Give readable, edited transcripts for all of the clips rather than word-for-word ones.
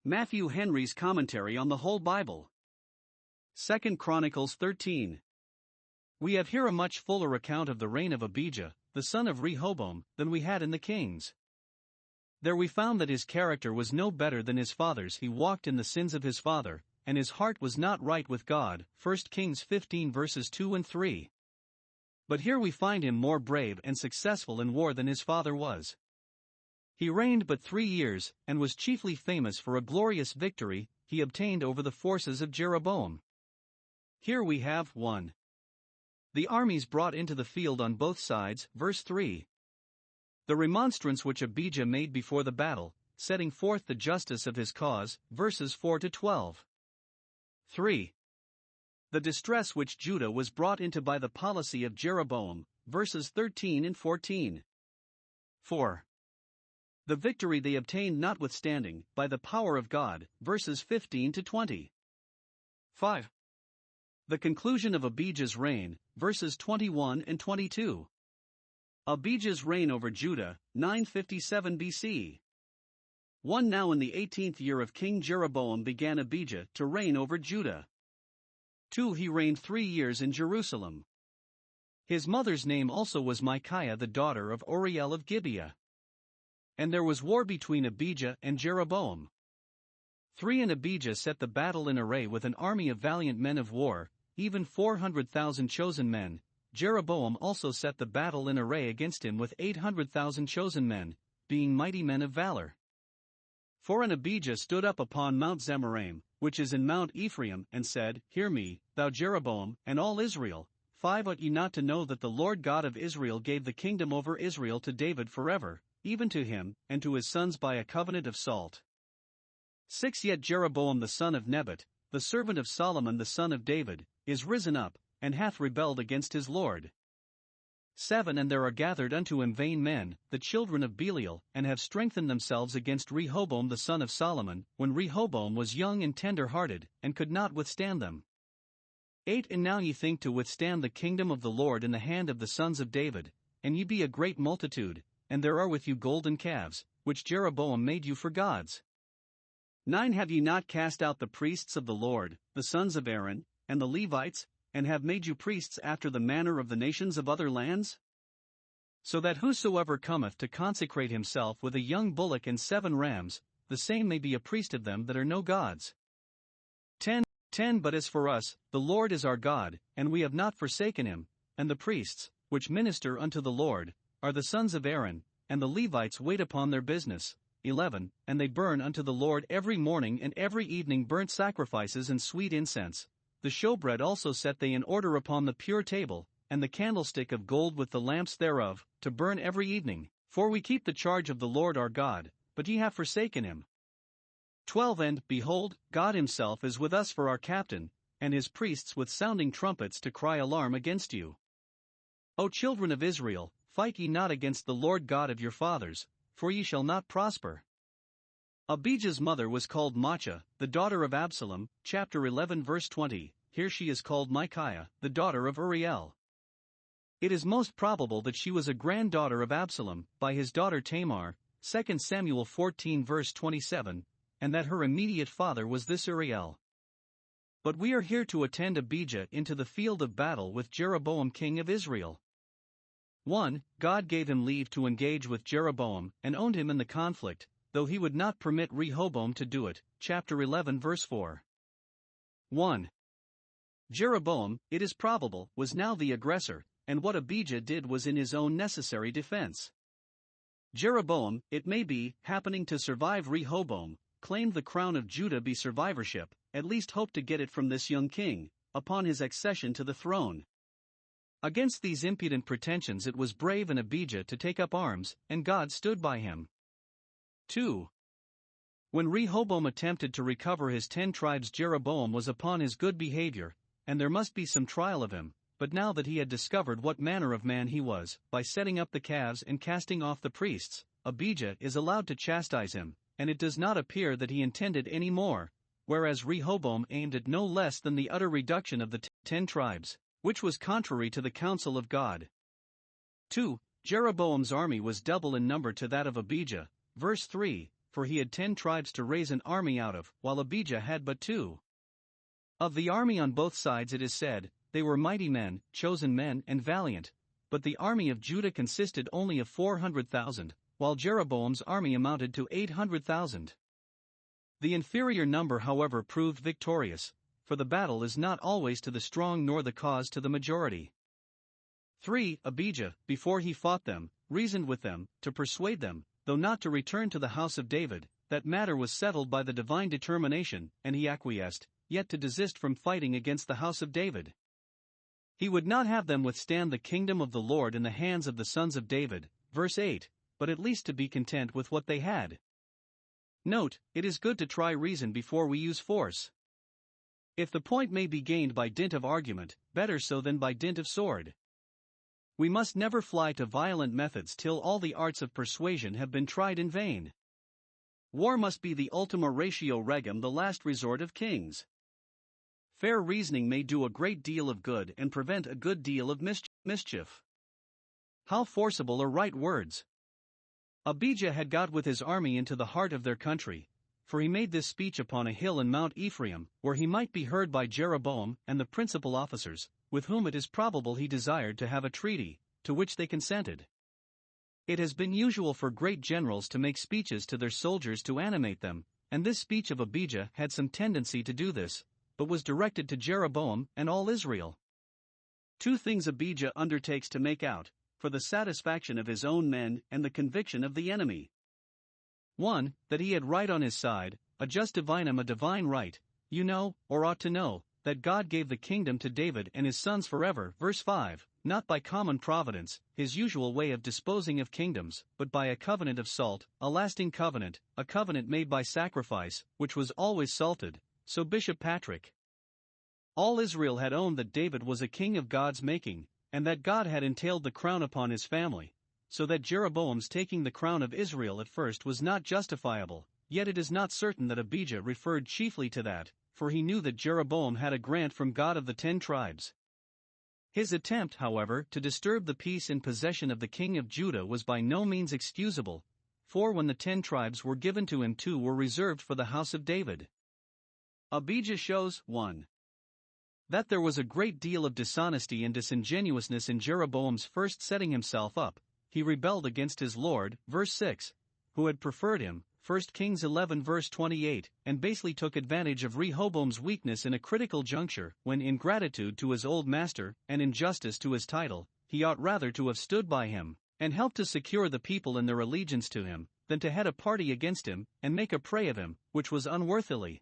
Matthew Henry's Commentary on the Whole Bible. 2 Chronicles 13. We have here a much fuller account of the reign of Abijah, the son of Rehoboam, than we had in the Kings. There we found that his character was no better than his father's. He walked in the sins of his father, and his heart was not right with God. 1 Kings 15 verses 2 and 3. But here we find him more brave and successful in war than his father was. He reigned but 3 years, and was chiefly famous for a glorious victory he obtained over the forces of Jeroboam. Here we have 1. The armies brought into the field on both sides, verse 3. The remonstrance which Abijah made before the battle, setting forth the justice of his cause, verses 4 to 12. 3. The distress which Judah was brought into by the policy of Jeroboam, verses 13 and 14. 4. The victory they obtained notwithstanding, by the power of God, verses 15 to 20. 5. The conclusion of Abijah's reign, verses 21 and 22. Abijah's reign over Judah, 957 BC. 1. Now in the 18th year of King Jeroboam began Abijah to reign over Judah. 2. He reigned 3 years in Jerusalem. His mother's name also was Micaiah, the daughter of Uriel of Gibeah. And there was war between Abijah and Jeroboam. 3. And Abijah set the battle in array with an army of valiant men of war, even 400,000 chosen men. Jeroboam also set the battle in array against him with 800,000 chosen men, being mighty men of valor. 4. And Abijah stood up upon Mount Zemaraim, which is in Mount Ephraim, and said, Hear me, thou Jeroboam, and all Israel. 5. Ought ye not to know that the Lord God of Israel gave the kingdom over Israel to David forever, even to him, and to his sons by a covenant of salt? 6. Yet Jeroboam the son of Nebat, the servant of Solomon the son of David, is risen up, and hath rebelled against his Lord. 7. And there are gathered unto him vain men, the children of Belial, and have strengthened themselves against Rehoboam the son of Solomon, when Rehoboam was young and tender-hearted, and could not withstand them. 8. And now ye think to withstand the kingdom of the Lord in the hand of the sons of David, and ye be a great multitude, and there are with you golden calves, which Jeroboam made you for gods. 9. Have ye not cast out the priests of the Lord, the sons of Aaron, and the Levites, and have made you priests after the manner of the nations of other lands? So that whosoever cometh to consecrate himself with a young bullock and 7 rams, the same may be a priest of them that are no gods. 10. But as for us, the Lord is our God, and we have not forsaken him, and the priests, which minister unto the Lord, are the sons of Aaron, and the Levites wait upon their business. 11. And they burn unto the Lord every morning and every evening burnt sacrifices and sweet incense. The showbread also set they in order upon the pure table, and the candlestick of gold with the lamps thereof, to burn every evening. For we keep the charge of the Lord our God, but ye have forsaken him. 12. And, behold, God himself is with us for our captain, and his priests with sounding trumpets to cry alarm against you. O children of Israel, fight ye not against the Lord God of your fathers, for ye shall not prosper. Abijah's mother was called Maachah, the daughter of Absalom, chapter 11 verse 20, here she is called Micaiah, the daughter of Uriel. It is most probable that she was a granddaughter of Absalom, by his daughter Tamar, 2 Samuel 14 verse 27, and that her immediate father was this Uriel. But we are here to attend Abijah into the field of battle with Jeroboam king of Israel. 1. God gave him leave to engage with Jeroboam, and owned him in the conflict, though he would not permit Rehoboam to do it, chapter 11 verse 4. 1. Jeroboam, it is probable, was now the aggressor, and what Abijah did was in his own necessary defense. Jeroboam, it may be, happening to survive Rehoboam, claimed the crown of Judah be survivorship, at least hoped to get it from this young king, upon his accession to the throne. Against these impudent pretensions it was brave in Abijah to take up arms, and God stood by him. 2. When Rehoboam attempted to recover his 10 tribes, Jeroboam was upon his good behavior, and there must be some trial of him, but now that he had discovered what manner of man he was, by setting up the calves and casting off the priests, Abijah is allowed to chastise him, and it does not appear that he intended any more, whereas Rehoboam aimed at no less than the utter reduction of the 10 tribes, which was contrary to the counsel of God. 2. Jeroboam's army was double in number to that of Abijah, verse 3, for he had 10 tribes to raise an army out of, while Abijah had but 2. Of the army on both sides it is said, they were mighty men, chosen men and valiant, but the army of Judah consisted only of 400,000, while Jeroboam's army amounted to 800,000. The inferior number however proved victorious, for the battle is not always to the strong nor the cause to the majority. 3. Abijah, before he fought them, reasoned with them, to persuade them, though not to return to the house of David, that matter was settled by the divine determination, and he acquiesced, yet to desist from fighting against the house of David. He would not have them withstand the kingdom of the Lord in the hands of the sons of David, verse 8, but at least to be content with what they had. Note, it is good to try reason before we use force. If the point may be gained by dint of argument, better so than by dint of sword. We must never fly to violent methods till all the arts of persuasion have been tried in vain. War must be the ultima ratio regum, the last resort of kings. Fair reasoning may do a great deal of good and prevent a good deal of mischief. How forcible are right words! Abijah had got with his army into the heart of their country, for he made this speech upon a hill in Mount Ephraim, where he might be heard by Jeroboam and the principal officers, with whom it is probable he desired to have a treaty, to which they consented. It has been usual for great generals to make speeches to their soldiers to animate them, and this speech of Abijah had some tendency to do this, but was directed to Jeroboam and all Israel. 2 things Abijah undertakes to make out, for the satisfaction of his own men and the conviction of the enemy. 1. That he had right on his side, a just divinum, a divine right, you know, or ought to know, that God gave the kingdom to David and his sons forever, verse 5, not by common providence, his usual way of disposing of kingdoms, but by a covenant of salt, a lasting covenant, a covenant made by sacrifice, which was always salted, so Bishop Patrick. All Israel had owned that David was a king of God's making, and that God had entailed the crown upon his family, so that Jeroboam's taking the crown of Israel at first was not justifiable, yet it is not certain that Abijah referred chiefly to that, for he knew that Jeroboam had a grant from God of the 10 tribes. His attempt, however, to disturb the peace in possession of the king of Judah was by no means excusable, for when the 10 tribes were given to him 2 were reserved for the house of David. Abijah shows, 1. That there was a great deal of dishonesty and disingenuousness in Jeroboam's first setting himself up. He rebelled against his lord, verse 6, who had preferred him, 1 Kings 11 verse 28, and basely took advantage of Rehoboam's weakness in a critical juncture, when in gratitude to his old master, and in justice to his title, he ought rather to have stood by him, and helped to secure the people in their allegiance to him, than to head a party against him, and make a prey of him, which was unworthily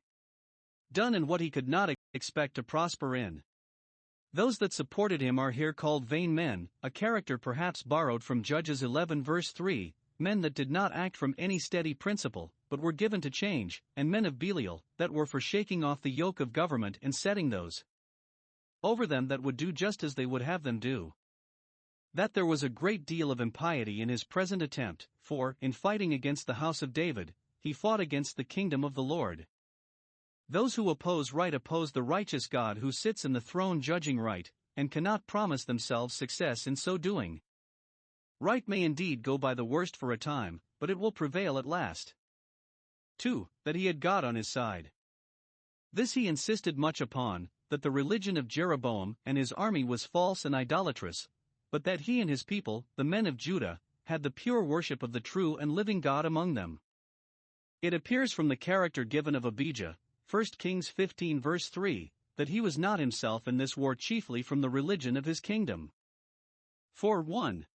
done and what he could not expect to prosper in. Those that supported him are here called vain men, a character perhaps borrowed from Judges 11 verse 3, men that did not act from any steady principle, but were given to change, and men of Belial, that were for shaking off the yoke of government and setting those over them that would do just as they would have them do. That there was a great deal of impiety in his present attempt, for, in fighting against the house of David, he fought against the kingdom of the Lord. Those who oppose right oppose the righteous God who sits in the throne judging right, and cannot promise themselves success in so doing. Right may indeed go by the worst for a time, but it will prevail at last. 2. That he had God on his side. This he insisted much upon, that the religion of Jeroboam and his army was false and idolatrous, but that he and his people, the men of Judah, had the pure worship of the true and living God among them. It appears from the character given of Abijah, 1 Kings 15 verse 3, that he was not himself in this war chiefly from the religion of his kingdom. 4:1.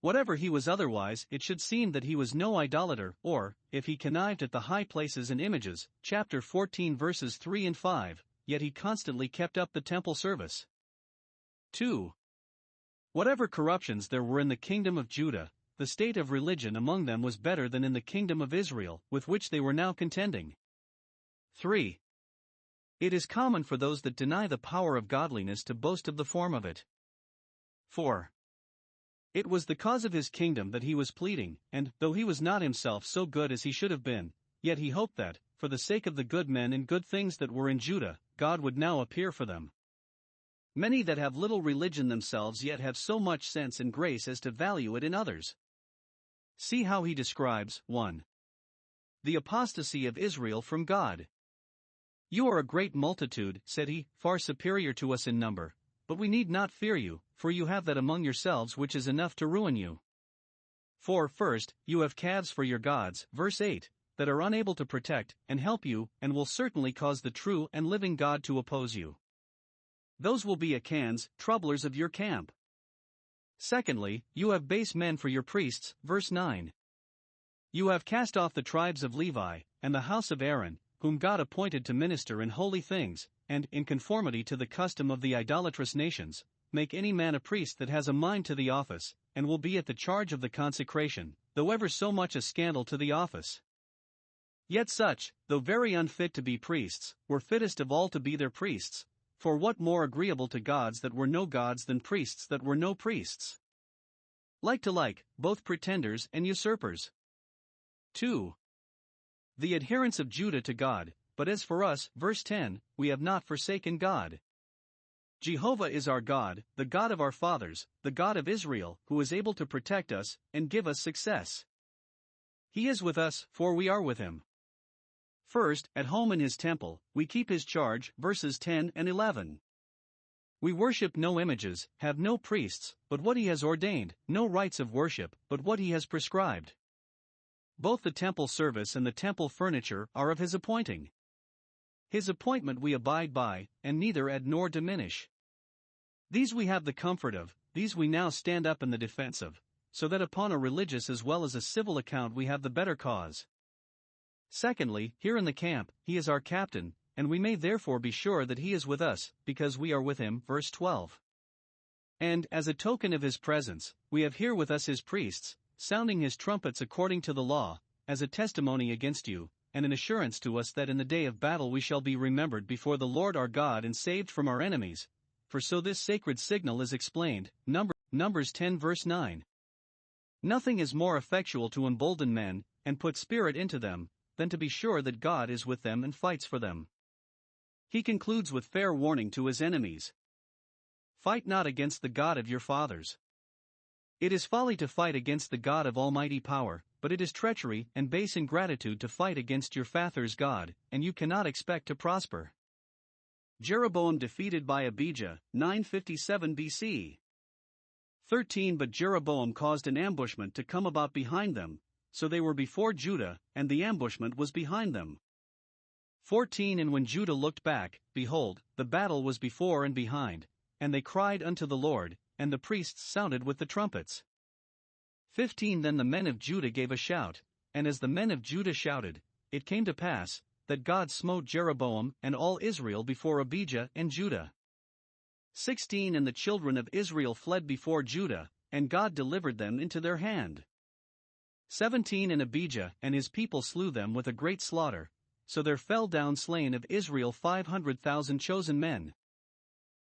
Whatever he was otherwise, it should seem that he was no idolater, or, if he connived at the high places and images, chapter 14 verses 3 and 5, yet he constantly kept up the temple service. 2. Whatever corruptions there were in the kingdom of Judah, the state of religion among them was better than in the kingdom of Israel, with which they were now contending. 3. It is common for those that deny the power of godliness to boast of the form of it. 4. It was the cause of his kingdom that he was pleading, and, though he was not himself so good as he should have been, yet he hoped that, for the sake of the good men and good things that were in Judah, God would now appear for them. Many that have little religion themselves yet have so much sense and grace as to value it in others. See how he describes, 1. The apostasy of Israel from God. You are a great multitude, said he, far superior to us in number, but we need not fear you, for you have that among yourselves which is enough to ruin you. For, first, you have calves for your gods, verse 8, that are unable to protect and help you, and will certainly cause the true and living God to oppose you. Those will be Acans, troublers of your camp. Secondly, you have base men for your priests, verse 9. You have cast off the tribes of Levi, and the house of Aaron, whom God appointed to minister in holy things, and, in conformity to the custom of the idolatrous nations, make any man a priest that has a mind to the office, and will be at the charge of the consecration, though ever so much a scandal to the office. Yet such, though very unfit to be priests, were fittest of all to be their priests, for what more agreeable to gods that were no gods than priests that were no priests? Like to like, both pretenders and usurpers. 2. The adherence of Judah to God, but as for us, verse 10, we have not forsaken God. Jehovah is our God, the God of our fathers, the God of Israel, who is able to protect us and give us success. He is with us, for we are with him. First, at home in his temple, we keep his charge, verses 10 and 11. We worship no images, have no priests, but what he has ordained, no rites of worship, but what he has prescribed. Both the temple service and the temple furniture are of his appointing. His appointment we abide by, and neither add nor diminish. These we have the comfort of, these we now stand up in the defense of, so that upon a religious as well as a civil account we have the better cause. Secondly, here in the camp, he is our captain, and we may therefore be sure that he is with us, because we are with him, verse 12. And, as a token of his presence, we have here with us his priests, sounding his trumpets according to the law, as a testimony against you, and an assurance to us that in the day of battle we shall be remembered before the Lord our God and saved from our enemies. For so this sacred signal is explained, Numbers 10 verse 9. Nothing is more effectual to embolden men, and put spirit into them, than to be sure that God is with them and fights for them. He concludes with fair warning to his enemies. Fight not against the God of your fathers. It is folly to fight against the God of almighty power, but it is treachery and base ingratitude to fight against your father's God, and you cannot expect to prosper. Jeroboam defeated by Abijah, 957 BC. 13 But Jeroboam caused an ambushment to come about behind them, so they were before Judah, and the ambushment was behind them. 14 And when Judah looked back, behold, the battle was before and behind, and they cried unto the Lord, and the priests sounded with the trumpets. 15 Then the men of Judah gave a shout, and as the men of Judah shouted, it came to pass, that God smote Jeroboam and all Israel before Abijah and Judah. 16 And the children of Israel fled before Judah, and God delivered them into their hand. 17 And Abijah and his people slew them with a great slaughter, so there fell down slain of Israel 500,000 chosen men.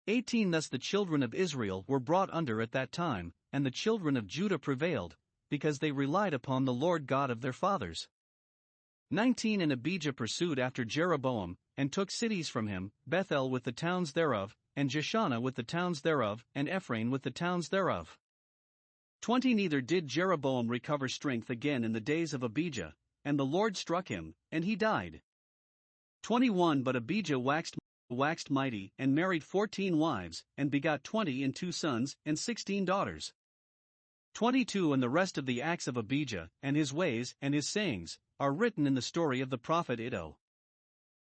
18 Thus the children of Israel were brought under at that time, and the children of Judah prevailed, because they relied upon the Lord God of their fathers. 19 And Abijah pursued after Jeroboam, and took cities from him, Bethel with the towns thereof, and Jeshanah with the towns thereof, and Ephraim with the towns thereof. 20 Neither did Jeroboam recover strength again in the days of Abijah, and the Lord struck him, and he died. 21 But Abijah waxed mighty, and married 14 wives, and begot 22 sons, and 16 daughters. 22 And the rest of the acts of Abijah, and his ways, and his sayings, are written in the story of the prophet Iddo.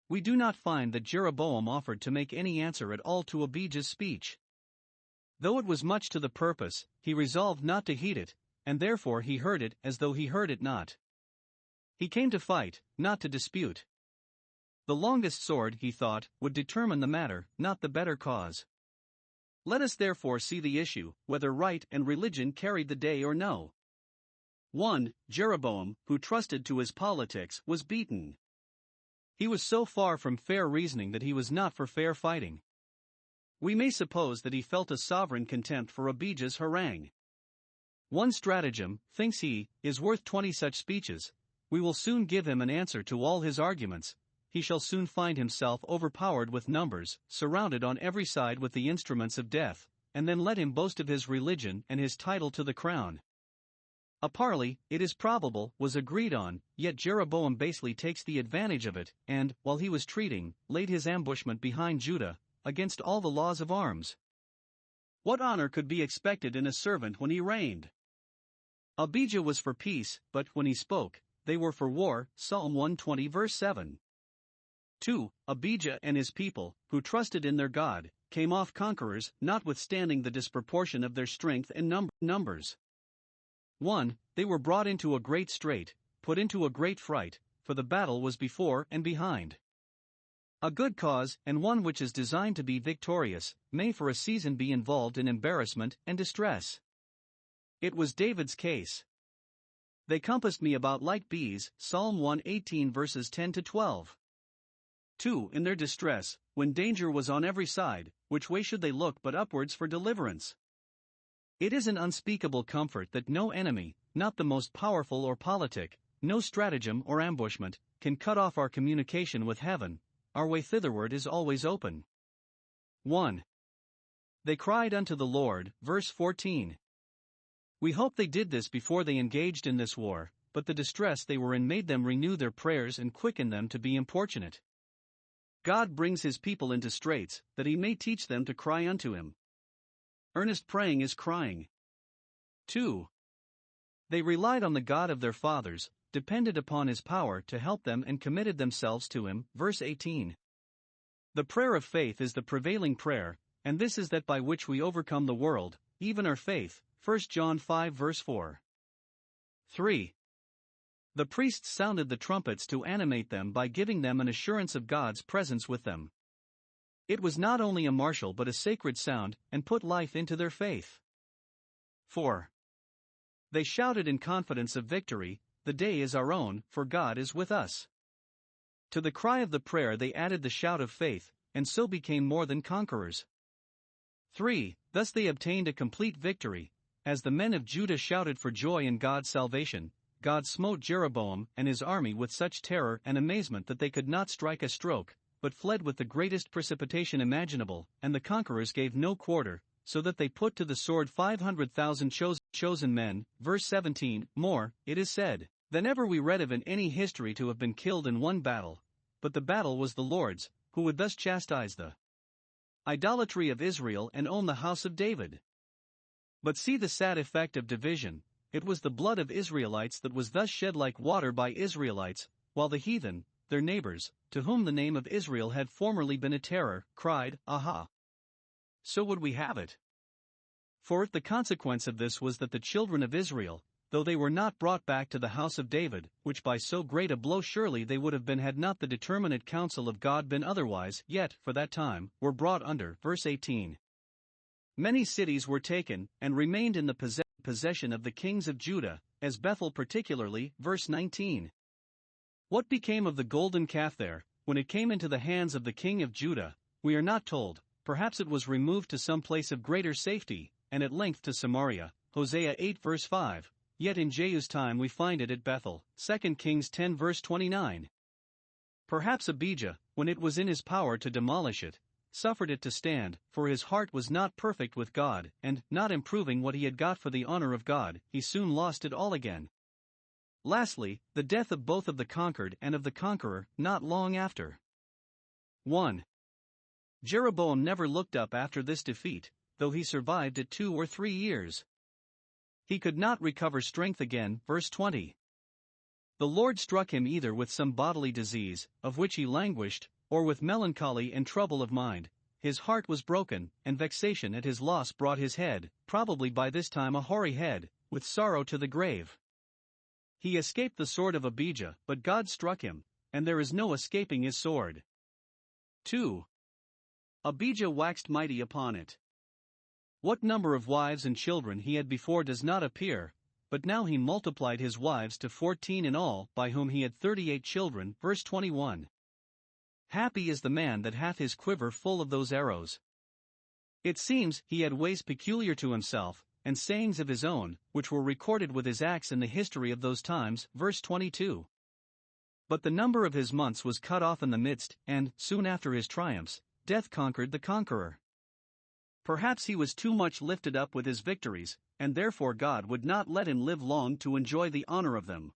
We do not find that Jeroboam offered to make any answer at all to Abijah's speech. Though it was much to the purpose, he resolved not to heed it, and therefore he heard it as though he heard it not. He came to fight, not to dispute. The longest sword, he thought, would determine the matter, not the better cause. Let us therefore see the issue, whether right and religion carried the day or no. 1. Jeroboam, who trusted to his politics, was beaten. He was so far from fair reasoning that he was not for fair fighting. We may suppose that he felt a sovereign contempt for Abijah's harangue. One stratagem, thinks he, is worth 20 such speeches. We will soon give him an answer to all his arguments. He shall soon find himself overpowered with numbers, surrounded on every side with the instruments of death, and then let him boast of his religion and his title to the crown. A parley, it is probable, was agreed on, yet Jeroboam basely takes the advantage of it, and, while he was treating, laid his ambushment behind Judah, against all the laws of arms. What honor could be expected in a servant when he reigned? Abijah was for peace, but when he spoke, they were for war. Psalm 120 verse 7. 2. Abijah and his people, who trusted in their God, came off conquerors, notwithstanding the disproportion of their strength and numbers. 1. They were brought into a great strait, put into a great fright, for the battle was before and behind. A good cause, and one which is designed to be victorious, may for a season be involved in embarrassment and distress. It was David's case. They compassed me about like bees, Psalm 118 verses 10 to 12. 2. In their distress, when danger was on every side, which way should they look but upwards for deliverance? It is an unspeakable comfort that no enemy, not the most powerful or politic, no stratagem or ambushment, can cut off our communication with heaven. Our way thitherward is always open. 1. They cried unto the Lord, verse 14. We hope they did this before they engaged in this war, but the distress they were in made them renew their prayers and quicken them to be importunate. God brings his people into straits, that he may teach them to cry unto him. Earnest praying is crying. 2. They relied on the God of their fathers, depended upon his power to help them and committed themselves to him, verse 18. The prayer of faith is the prevailing prayer, and this is that by which we overcome the world, even our faith, 1 John 5 verse 4. 3. The priests sounded the trumpets to animate them by giving them an assurance of God's presence with them. It was not only a martial but a sacred sound, and put life into their faith. 4. They shouted in confidence of victory, the day is our own, for God is with us. To the cry of the prayer they added the shout of faith, and so became more than conquerors. 3. Thus they obtained a complete victory. As the men of Judah shouted for joy in God's salvation, God smote Jeroboam and his army with such terror and amazement that they could not strike a stroke, but fled with the greatest precipitation imaginable, and the conquerors gave no quarter, so that they put to the sword 500,000 chosen men. Verse 17. More, it is said, than ever we read of in any history to have been killed in one battle, but the battle was the Lord's, who would thus chastise the idolatry of Israel and own the house of David. But see the sad effect of division. It was the blood of Israelites that was thus shed like water by Israelites, while the heathen, their neighbors, to whom the name of Israel had formerly been a terror, cried, Aha! So would we have it. For the consequence of this was that the children of Israel, though they were not brought back to the house of David, which by so great a blow surely they would have been had not the determinate counsel of God been otherwise, yet, for that time, were brought under. Verse 18. Many cities were taken, and remained in the possession of the kings of Judah, as Bethel particularly. Verse 19. What became of the golden calf there, when it came into the hands of the king of Judah, we are not told. Perhaps it was removed to some place of greater safety, and at length to Samaria. Hosea 8 verse 5. Yet in Jehu's time we find it at Bethel. 2 Kings 10 verse 29. Perhaps Abijah, when it was in his power to demolish it, suffered it to stand, for his heart was not perfect with God, and, not improving what he had got for the honor of God, he soon lost it all again. Lastly, the death of both of the conquered and of the conqueror, not long after. 1. Jeroboam never looked up after this defeat, though he survived it 2 or 3 years. He could not recover strength again. Verse 20. The Lord struck him either with some bodily disease, of which he languished, or with melancholy and trouble of mind. His heart was broken, and vexation at his loss brought his head, probably by this time a hoary head, with sorrow to the grave. He escaped the sword of Abijah, but God struck him, and there is no escaping his sword. 2. Abijah waxed mighty upon it. What number of wives and children he had before does not appear, but now he multiplied his wives to 14 in all, by whom he had 38 children. Verse 21. Happy is the man that hath his quiver full of those arrows. It seems he had ways peculiar to himself, and sayings of his own, which were recorded with his acts in the history of those times. Verse 22. But the number of his months was cut off in the midst, and, soon after his triumphs, death conquered the conqueror. Perhaps he was too much lifted up with his victories, and therefore God would not let him live long to enjoy the honor of them.